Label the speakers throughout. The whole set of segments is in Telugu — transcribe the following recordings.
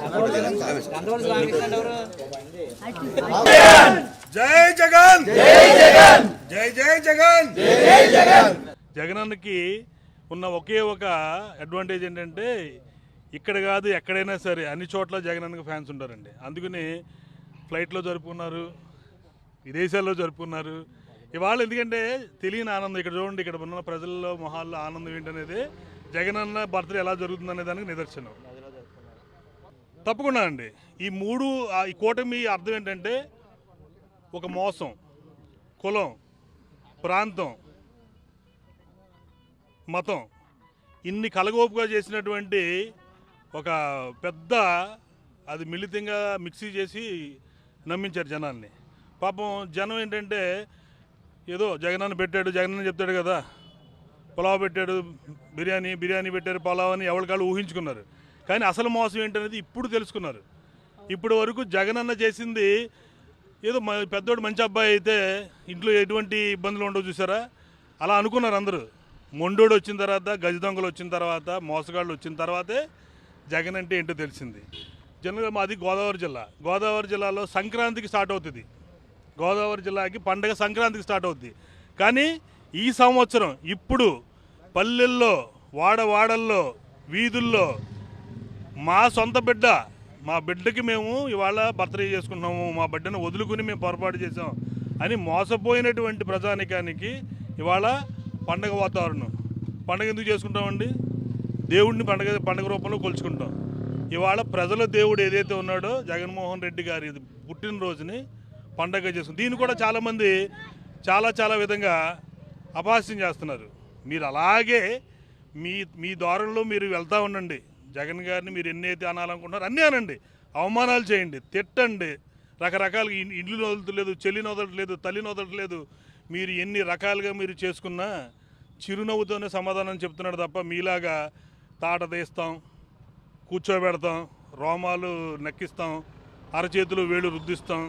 Speaker 1: జై జగన్, జై జగన్, జై జై జగన్, జై జగన్. జగనన్నకి ఉన్న ఒకే ఒక అడ్వాంటేజ్ ఏంటంటే ఇక్కడ కాదు ఎక్కడైనా సరే అన్ని చోట్ల జగనన్నకి ఫ్యాన్స్ ఉంటారండి. అందుకని ఫ్లైట్లో జరుపుకున్నారు, విదేశాల్లో జరుపుకున్నారు. ఇవాళ ఎందుకంటే తెలియని ఆనందం ఇక్కడ చూడండి, ఇక్కడ ఉన్న ప్రజల్లో మొహాల్లో ఆనందం ఏంటనేది జగనన్న బర్త్డే ఎలా జరుగుతుందనే దానికి నిదర్శనం. తప్పకుండా అండి. ఈ కూటమి అర్థం ఏంటంటే ఒక మోసం, కులం, ప్రాంతం, మతం ఇన్ని కలగోపుగా చేసినటువంటి ఒక పెద్ద అది మిళితంగా మిక్సీ చేసి నమ్మించారు జనాల్ని. పాపం జనం ఏంటంటే ఏదో జగనన్న పెట్టాడు, జగనన్న చెప్తాడు కదా, పులావ్ పెట్టాడు, బిర్యానీ పెట్టారు, పులావ్ అని ఎవరికాళ్ళు ఊహించుకున్నారు. కానీ అసలు మోసం ఏంటనేది ఇప్పుడు తెలుసుకున్నారు. ఇప్పటి వరకు జగనన్న చేసింది ఏదో పెద్దోడు మంచి అబ్బాయి అయితే ఇంట్లో ఎటువంటి ఇబ్బందులు ఉండవు చూసారా, అలా అనుకున్నారు అందరూ. మొండోడు వచ్చిన తర్వాత, గజ దొంగలు వచ్చిన తర్వాత, మోసగాళ్ళు వచ్చిన తర్వాతే జగన్ అంటే ఏంటో తెలిసింది. జనరల్గా మాది గోదావరి జిల్లాలో సంక్రాంతికి స్టార్ట్ అవుతుంది. గోదావరి జిల్లాకి పండగ సంక్రాంతికి స్టార్ట్ అవుతుంది. కానీ ఈ సంవత్సరం ఇప్పుడు పల్లెల్లో, వాడవాడల్లో, వీధుల్లో మా సొంత బిడ్డ, మా బిడ్డకి మేము ఇవాళ బర్త్డే చేసుకున్నాము, మా బిడ్డను వదులుకుని మేము పొరపాటు చేసాం అని మోసపోయినటువంటి ప్రజానికానికి ఇవాళ పండగ వాతావరణం. పండగ ఎందుకు చేసుకుంటామండి? దేవుడిని పండగ రూపంలో కొలుచుకుంటాం. ఇవాళ ప్రజల దేవుడు ఏదైతే ఉన్నాడో జగన్మోహన్ రెడ్డి గారి పుట్టినరోజుని పండగ చేసుకుంటాం. దీన్ని కూడా చాలామంది చాలా విధంగా అపహాస్యం చేస్తున్నారు. మీరు అలాగే మీ దారుల్లో మీరు వెళ్తూ ఉండండి. జగన్ గారిని మీరు ఎన్నైతే అనాలనుకుంటున్నారో అన్నీ అనండి, అవమానాలు చేయండి, తిట్టండి, రకరకాలుగా ఇల్లు వదలట్లేదు, చెల్లిని వదలట్లేదు, తల్లిని వదలట్లేదు. మీరు ఎన్ని రకాలుగా మీరు చేసుకున్నా చిరునవ్వుతోనే సమాధానం చెప్తున్నాడు తప్ప మీలాగా తాట తీస్తాం, కూర్చోబెడతాం, రోమాలు నక్కిస్తాం, అరచేతులు వేళ్ళు రుద్దిస్తాం.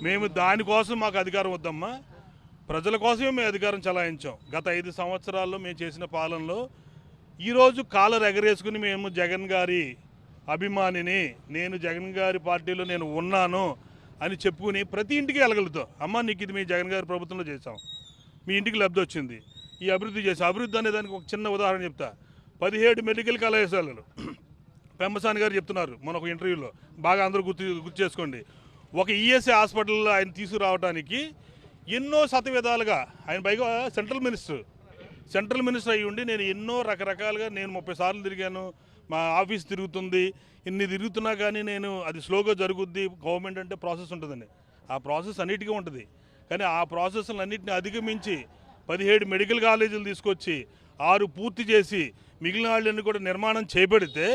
Speaker 1: మేము దానికోసం మాకు అధికారం వద్దమ్మా, ప్రజల కోసమే మేము అధికారం చలాయించాం. గత 5 సంవత్సరాల్లో మేము చేసిన పాలనలో ఈరోజు కాలర్ ఎగరేసుకుని మేము జగన్ గారి అభిమానిని, నేను జగన్ గారి పార్టీలో నేను ఉన్నాను అని చెప్పుకుని ప్రతి ఇంటికి వెళ్ళగలుగుతాం. అమ్మ నీకు ఇది మీ జగన్ గారి ప్రభుత్వంలో చేసాం, మీ ఇంటికి లబ్ధి వచ్చింది, ఈ అభివృద్ధి చేసాం. అభివృద్ధి అనే దానికి ఒక చిన్న ఉదాహరణ చెప్తా. 17 మెడికల్ కళాశాలలు పెంబసాని గారు చెప్తున్నారు మన ఒక ఇంటర్వ్యూలో, బాగా అందరూ గుర్తు చేసుకోండి. ఒక ఈఎస్ఐ హాస్పిటల్లో ఆయన తీసుకురావడానికి ఎన్నో శతవిధాలుగా, ఆయన పైగా సెంట్రల్ మినిస్టర్ అయ్యి ఉండి నేను ఎన్నో రకరకాలుగా నేను 30 సార్లు తిరిగాను, మా ఆఫీస్ తిరుగుతుంది, ఇన్ని తిరుగుతున్నా కానీ నేను అది స్లోగా జరుగుద్ది. గవర్నమెంట్ అంటే ప్రాసెస్ ఉంటుందండి, ఆ ప్రాసెస్ అన్నిటికీ ఉంటుంది. కానీ ఆ ప్రాసెస్లు అన్నింటినీ అధిగమించి 17 మెడికల్ కాలేజీలు తీసుకొచ్చి 6 పూర్తి చేసి మిగిలిన వాళ్ళని కూడా నిర్మాణం చేపడితే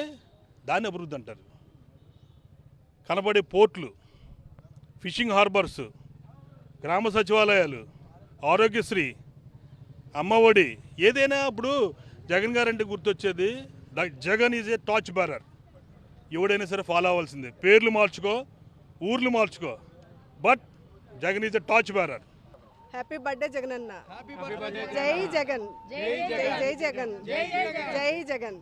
Speaker 1: దాన్ని అభివృద్ధి అంటారు. కనబడే పోర్ట్లు, ఫిషింగ్ హార్బర్స్, గ్రామ సచివాలయాలు, ఆరోగ్యశ్రీ, అమ్మఒడి, ఏదైనా ఇప్పుడు జగన్ గారంటే గుర్తొచ్చేది Jagan is a torch bearer. ఎవడైనా సరే ఫాలో అవ్వాల్సిందే. పేర్లు మార్చుకో, ఊర్లు మార్చుకో, but Jagan is a torch bearer.
Speaker 2: Happy birthday Jagananna. జై జగన్, జై జగన్, జై జగన్.